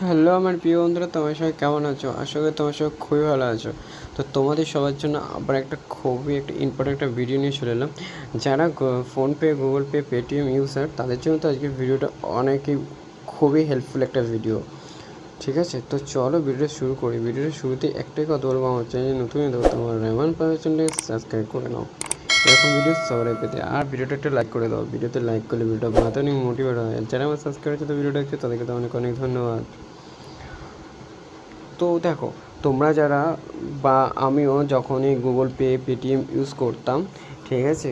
Hello আমার প্রিয় বন্ধুরা, তোমার সবাই কেমন আছো? আশা করি তোমার সবাই খুবই ভালো আছো। তো তোমাদের সবার জন্য আবার খুবই ইম্পর্টেন্ট একটা ভিডিও নিয়ে চলে এলাম। যারা PhonePe, Google pay, Paytm user, তাদের জন্য তো আজকে ভিডিওটা অনেকই খুবই হেল্পফুল একটা ভিডিও। ঠিক আছে, তো চলো ভিডিওটা শুরু করি। ভিডিওটা শুরুতে একটাই কথা বলবো, আমার চ্যানেল নতুন দেখো তোমার রেমান চ্যানেলটাকে সাবস্ক্রাইব করে নাও এরকম ভিডিও সবাই পেতে। আর ভিডিওটা একটা লাইক করে দাও, ভিডিওতে লাইক করলে ভিডিওটা বানাতে অনেক মোটিভেট হয়। যারা আমার সাবস্ক্রাইব হচ্ছে তো ভিডিওটা দেখছে তাদেরকে তো অনেক অনেক ধন্যবাদ। তো দেখো, তোমরা যারা বা আমিও যখনই গুগল পে, পেটিএম ইউজ করতাম, ঠিক আছে,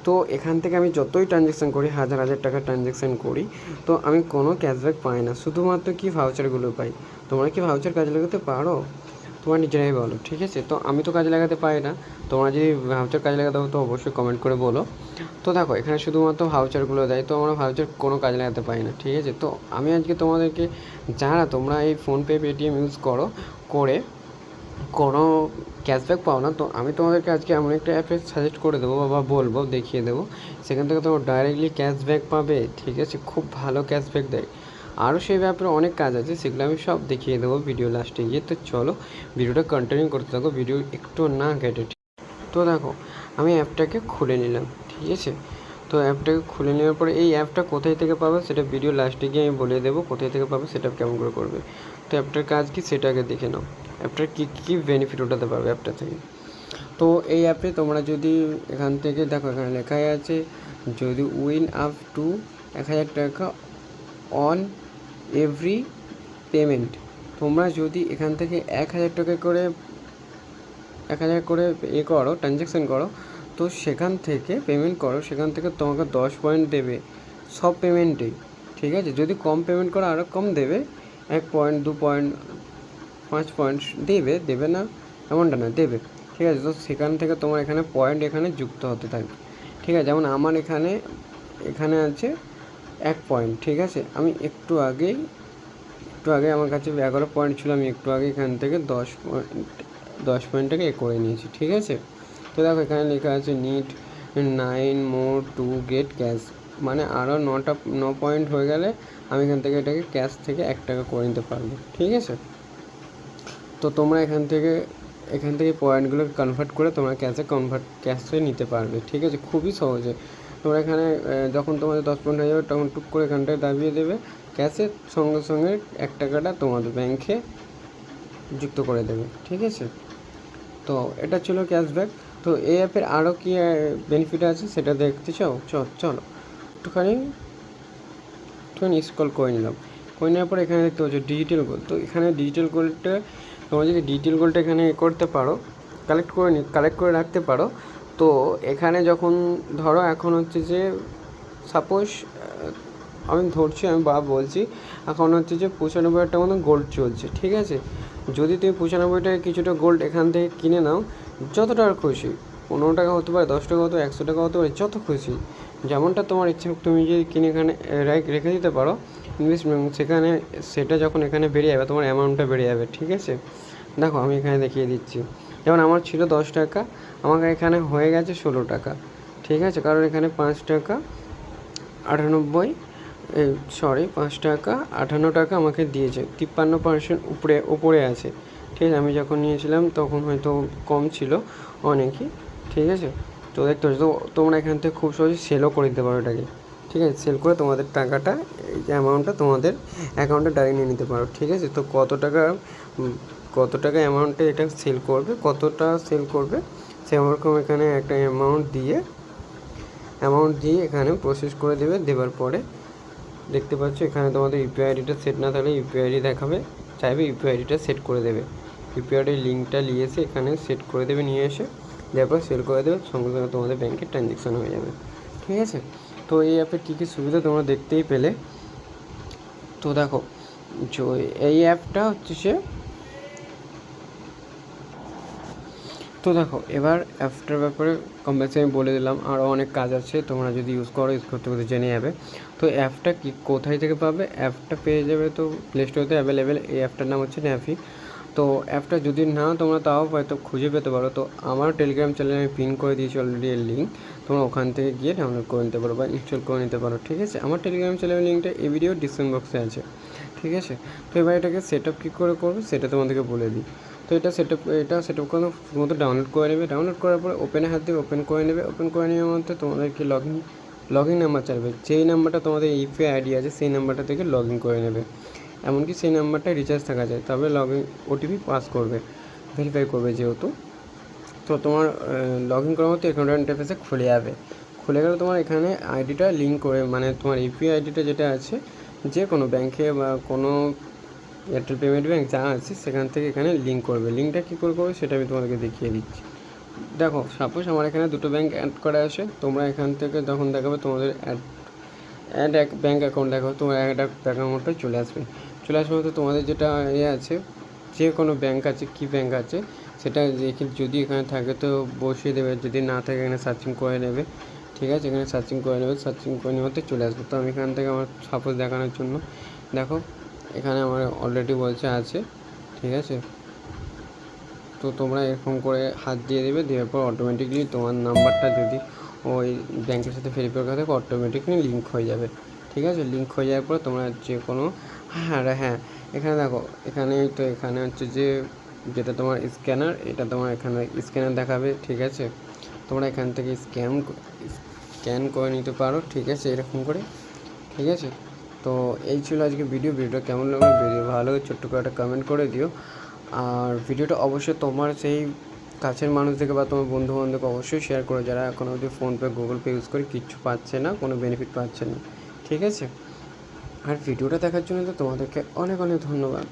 তো এখান থেকে আমি যতই ট্রানজ্যাকশান করি, হাজার হাজার টাকা ট্রানজ্যাকশান করি, তো আমি কোনো ক্যাশব্যাক পাই না, শুধুমাত্র কি ভাউচারগুলো পাই। তোমরা কি ভাউচার কাজে লাগাতে পারো? তোমার নিজেরাই বলো। ঠিক আছে, তো আমি তো কাজে লাগাতে পারি না। তোমরা যদি ভাউচার কাজে লাগাতে হবে তো অবশ্যই কমেন্ট করে বলো। তো দেখো, এখানে শুধুমাত্র ভাউচারগুলো দেয়, তো আমরা ভাউচার কোনো কাজে লাগাতে পারি না। ঠিক আছে, তো আমি আজকে তোমাদেরকে, যারা তোমরা এই ফোনপে, পেটিএম ইউজ করে কোনো ক্যাশব্যাক পাও না, তো আমি তোমাদেরকে আজকে এমন একটা অ্যাপে সাজেস্ট করে দেবো বা বলবো, দেখিয়ে দেবো, সেখান থেকে তোমরা ডাইরেক্টলি ক্যাশব্যাক পাবে। ঠিক আছে, খুব ভালো ক্যাশব্যাক দেয়। আরও সেই ব্যাপারে অনেক কাজ আছে, সেগুলো আমি সব দেখিয়ে দেবো ভিডিও লাস্টে গিয়ে। তো চলো ভিডিওটা কন্টিনিউ করতে থাকো, ভিডিও একটু না কেটে। তো দেখো, আমি অ্যাপটাকে খুলে নিলাম। ঠিক আছে, তো অ্যাপটাকে খুলে নেওয়ার পরে এই অ্যাপটা কোথায় থেকে পাবে সেটা ভিডিও লাস্টে গিয়ে আমি বলে দেবো, কোথায় থেকে পাবে সেটা কেমন করে করবে। তো অ্যাপটার কাজ কি সেটা আগে দেখে নাও, অ্যাপটার কী কী বেনিফিট ওঠাতে পারবে অ্যাপটা থেকে। তো এই অ্যাপে তোমরা যদি এখান থেকে দেখো, এখানে লেখাই আছে যদি উইন আপ টু 1,000 টাকা অন এভরি পেমেন্ট। তোমরা যদি এখান থেকে 1,000 টাকা করে 1,000 করে করো, ট্রানজ্যাকশান করো, তো সেখান থেকে পেমেন্ট করো, সেখান থেকে তোমাকে 10 পয়েন্ট দেবে সব পেমেন্টেই। ঠিক আছে, যদি কম পেমেন্ট করো আরও কম দেবে, 1 পয়েন্ট, 2 পয়েন্ট, 5 পয়েন্ট দেবে না এমনটা না, দেবে। ঠিক আছে, তো সেখান থেকে তোমার এখানে পয়েন্ট এখানে যুক্ত হতে থাকবে। ঠিক আছে, যেমন আমার এখানে আছে 1 পয়েন্ট। ঠিক আছে, আমি একটু আগে আমার কাছে 11 পয়েন্ট ছিল, আমি একটু আগে এখান থেকে 10 পয়েন্টটাকে করে নিয়েছি। ঠিক আছে, তো দেখো এখানে লেখা আছে need 9 more to get cash, মানে আরও 9 পয়েন্ট হয়ে গেলে আমি এখান থেকে এটাকে ক্যাশ থেকে 1 টাকা করে নিতে পারবো। ঠিক আছে, তো তোমরা এখান থেকে পয়েন্টগুলো কনভার্ট করে তোমরা ক্যাশে নিতে পারবে। ঠিক আছে, খুবই সহজে। তোমরা এখানে যখন তোমাদের 10 পয়েন্ট হয়ে যাবে তখন টুক করে এখানটায় দাবিয়ে দেবে ক্যাশে, সঙ্গে সঙ্গে 1 টাকাটা তোমাদের ব্যাংকে যুক্ত করে দেবে। ঠিক আছে, তো এটা ছিল ক্যাশব্যাক। তো এই অ্যাপের আরও কী বেনিফিট আছে সেটা দেখতে চাও? চলো একটুখানি স্ক্রল করে নিলাম। করে নেওয়ার পর এখানে দেখতে পাচ্ছ ডিজিটাল গোল্ড। তো এখানে ডিজিটাল গোল্ডটা, তোমরা যদি ডিজিটাল গোল্ডটা এখানে করতে পারো, কালেক্ট করে রাখতে পারো, তো এখানে যখন ধরো এখন হচ্ছে যে সাপোজ আমি বলছি, এখন হচ্ছে যে 95,000 টাকা মতো গোল্ড চলছে। ঠিক আছে, যদি তুমি 95 টাকায় কিছুটা গোল্ড এখান থেকে কিনে নাও, যত টাকা খুশি, 15 টাকা হতে পারে, 10 টাকা হতে পারে, 100 টাকা হতে পারে, যত খুশি যেমনটা তোমার ইচ্ছে, তুমি যদি কিনে এখানে রেখে দিতে পারো ইনভেস্টমেন্ট, সেটা যখন এখানে বেড়ে যাবে তোমার অ্যামাউন্টটা বেড়ে যাবে। ঠিক আছে, দেখো আমি এখানে দেখিয়ে দিচ্ছি, যেমন আমার ছিল 10 টাকা, আমাকে এখানে হয়ে গেছে 16 টাকা। ঠিক আছে, কারণ এখানে 5 টাকা 58 টাকা আমাকে দিয়েছে, 53% উপরে আছে। ঠিক আছে, আমি যখন নিয়েছিলাম তখন হয়তো কম ছিল অনেকই। ঠিক আছে, তো দেখতে পাচ্ছ, তো তোমরা এখান থেকে খুব সহজে সেলও করে দিতে পারো এটাকে। ঠিক আছে, সেল করে তোমাদের টাকাটা, এই যে অ্যামাউন্টটা তোমাদের অ্যাকাউন্টে ডাইরেক্ট নিয়ে নিতে পারো। ঠিক আছে, তো কত টাকা অ্যামাউন্টে এটা কতটা সেল করবে সেরকম এখানে একটা অ্যামাউন্ট দিয়ে এখানে প্রসেস করে দেবার পরে দেখতে পাচ্ছ এখানে তোমাদের ইউপিআই আইডিটা সেট না থাকলে ইউপিআই আইডি দেখাবে, চাইবে ইউপিআই আইডিটা সেট করে দেবে। ইউপিআই আইডির লিঙ্কটা নিয়ে এসে এখানে সেট করে দেবে, নিয়ে এসে তারপর সেল করে দেবে, সঙ্গে সঙ্গে তোমাদের ব্যাংকে ট্রানজ্যাকশান হয়ে যাবে। ঠিক আছে, তো এই অ্যাপের কী কী সুবিধা তোমরা দেখতেই পেলে। তো দেখো, এই অ্যাপটা হচ্ছে তো দেখো, এবার অ্যাপটার ব্যাপারে কম বেশি আমি বলে দিলাম, আরও অনেক কাজ আছে, তোমরা যদি ইউজ করতে জেনে যাবে। তো অ্যাপটা কোথায় থেকে পাবে? অ্যাপটা পেয়ে যাবে তো প্লে স্টোরেতে অ্যাভেলেবেল। এই অ্যাপটার নাম হচ্ছে ন্যাফি। তো অ্যাপটা যদি না তোমরা তাও হয়তো খুঁজে পেতে পারো, তো আমার টেলিগ্রাম চ্যানেলে আমি পিন করে দিয়েছি অলরেডি এর লিঙ্ক, তোমরা ওখান থেকে গিয়ে ডাউনলোড করে নিতে পারো বা ইনস্টল করে নিতে পারো। ঠিক আছে, আমার টেলিগ্রাম চ্যানেলের লিঙ্কটা এই ভিডিও ডিসক্রিপশন বক্সে আছে। ঠিক আছে, তো এবার এটাকে সেট আপ কী করে করবে সেটা তোমাদেরকে বলে দিই। তো এটা সেট আপ করে শুধুমাত্র ডাউনলোড করে নেবে। ডাউনলোড করার পরে ওপেনে হাত দিয়ে ওপেন করে নেবে। ওপেন করে নেওয়ার মধ্যে তোমাদেরকে লগ ইন নাম্বার চাইবে, যেই নাম্বারটা তোমাদের ইউপিআই আইডি আছে সেই নাম্বারটা থেকে লগ ইন করে নেবে। এমনকি সেই নাম্বারটা রিচার্জ থাকা যায়, তবে লগ ইন ওটিপি পাস করবে, ভেরিফাই করবে যেহেতু। তো তোমার লগ ইন করার মতো অ্যাকাউন্ট ইন্টারফেসে খুলে যাবে। খুলে গেলে তোমার এখানে আইডিটা লিঙ্ক করে, মানে তোমার ইউপিআই আইডিটা যেটা আছে যে কোনো ব্যাংকে বা কোনো এয়ারটেল পেমেন্ট ব্যাঙ্ক যা আছে সেখান থেকে এখানে লিঙ্ক করবে। লিঙ্কটা কী করে করবে সেটা আমি তোমাদেরকে দেখিয়ে দিচ্ছি। দেখো, সাপোজ আমার এখানে দুটো ব্যাঙ্ক অ্যাড করা আছে, তোমরা এখান থেকে যখন দেখাবে তোমাদের অ্যাড এক ব্যাঙ্ক অ্যাকাউন্ট দেখাবে, তোমার একটা ব্যাঙ্ক অ্যাকাউন্টটা চলে আসবে মতো তোমাদের যেটা আছে যে কোনো ব্যাঙ্ক আছে, কী ব্যাঙ্ক আছে সেটা যদি এখানে থাকে তো বসিয়ে দেবে, যদি না থাকে এখানে সার্চিং করে নেবে। ঠিক আছে, এখানে সার্চিং করে নেবে, সার্চিং করে নেওয়াতে চলে আসবে। তো আমি এখান থেকে আমার সাপোজ দেখানোর জন্য দেখো এখানে আমার অলরেডি বলছে আছে। ঠিক আছে, তো তোমরা এরকম করে হাত দিয়ে দেবে, দেওয়ার পর অটোমেটিকলি তোমার নাম্বারটা যদি ওই ব্যাংকের সাথে ভেরিফাই করা থাকে অটোমেটিকলি লিঙ্ক হয়ে যাবে। ঠিক আছে, লিঙ্ক হয়ে যাওয়ার পর তোমরা যে কোনো হ্যাঁ এখানে দেখো, এখানে হচ্ছে যে যেটা তোমার স্ক্যানার, এটা তোমার এখানে স্ক্যানার দেখাবে। ঠিক আছে, তোমরা এখান থেকে স্ক্যান করে নিতে পারো। ঠিক আছে, এরকম করে। ঠিক আছে, তো এই ছিল আজকে ভিডিওটা কেমন লাগলো, ভিডিও ভালো ছোট্ট করে একটা কমেন্ট করে দিও। আর ভিডিওটা অবশ্যই তোমার সেই কাছের মানুষদেরকে বা তোমার বন্ধুবান্ধবকে অবশ্যই শেয়ার করো যারা এখন অবধি ফোনপে গুগল পে ইউজ করে কিচ্ছু পাচ্ছে না, কোনো বেনিফিট পাচ্ছে না। ঠিক আছে, আর ভিডিওটা দেখার জন্য তো তোমাদেরকে অনেক অনেক ধন্যবাদ।